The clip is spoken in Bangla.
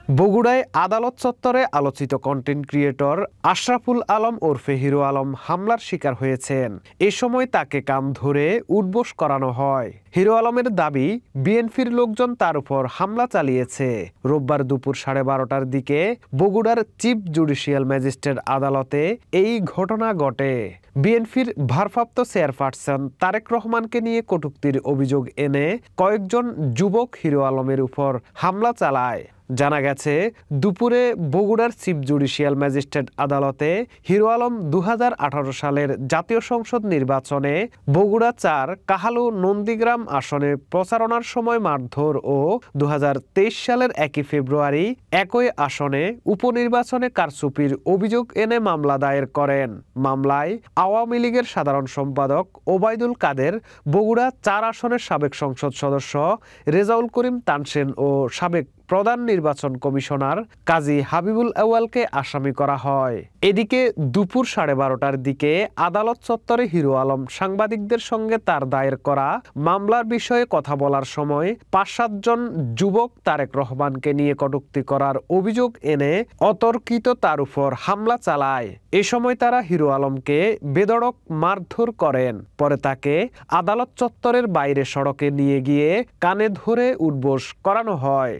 বগুড়ায় আদালত চত্বরে আলোচিত কন্টেন্ট ক্রিয়েটর আশরাফুল আলম ওরফে হিরো আলম হামলার শিকার হয়েছেন। এ সময় তাকে কান ধরে উঠবোস করানো হয়। হিরো আলমের দাবি, বিএনপির লোকজন তার উপর হামলা চালিয়েছে। রোববার দুপুর 12:30টার দিকে বগুড়ার চিফ জুডিশিয়াল ম্যাজিস্ট্রেট আদালতে এই ঘটনা ঘটে। বিএনপির ভারপ্রাপ্ত চেয়ারপারসন তারেক রহমানকে নিয়ে কটূক্তির অভিযোগ এনে কয়েকজন যুবক হিরো আলমের উপর হামলা চালায়। জানা গেছে, দুপুরে বগুড়ার চিফ জুডিশিয়াল ম্যাজিস্ট্রেট আদালতে হিরো আলম 2018 সালের জাতীয় সংসদ নির্বাচনে বগুড়া 4 কাহালু নন্দীগ্রাম আসনে প্রচারণার সময় মারধর ও 2023 সালের 1 ফেব্রুয়ারি একই আসনে উপনির্বাচনে কারচুপির অভিযোগ এনে মামলা দায়ের করেন। মামলায় আওয়ামী লীগের সাধারণ সম্পাদক ওবায়দুল কাদের, বগুড়া 4 আসনের সাবেক সংসদ সদস্য রেজাউল করিম তানসেন ও সাবেক প্রধান নির্বাচন কমিশনার কাজী হাবিবুল আউয়ালকে আসামি করা হয়। এদিকে দুপুর 12:30টার দিকে আদালত চত্বরে হিরো আলম সাংবাদিকদের সঙ্গে তার দায়ের করা মামলার বিষয়ে কথা বলার সময় 5-7 জন যুবক তারেক রহমানকে নিয়ে কটূক্তি করার অভিযোগ এনে অতর্কিত তার উপর হামলা চালায়। এ সময় তারা হিরো আলমকে বেধড়ক মারধর করেন। পরে তাকে আদালত চত্বরের বাইরে সড়কে নিয়ে গিয়ে কানে ধরে উঠবোস করানো হয়।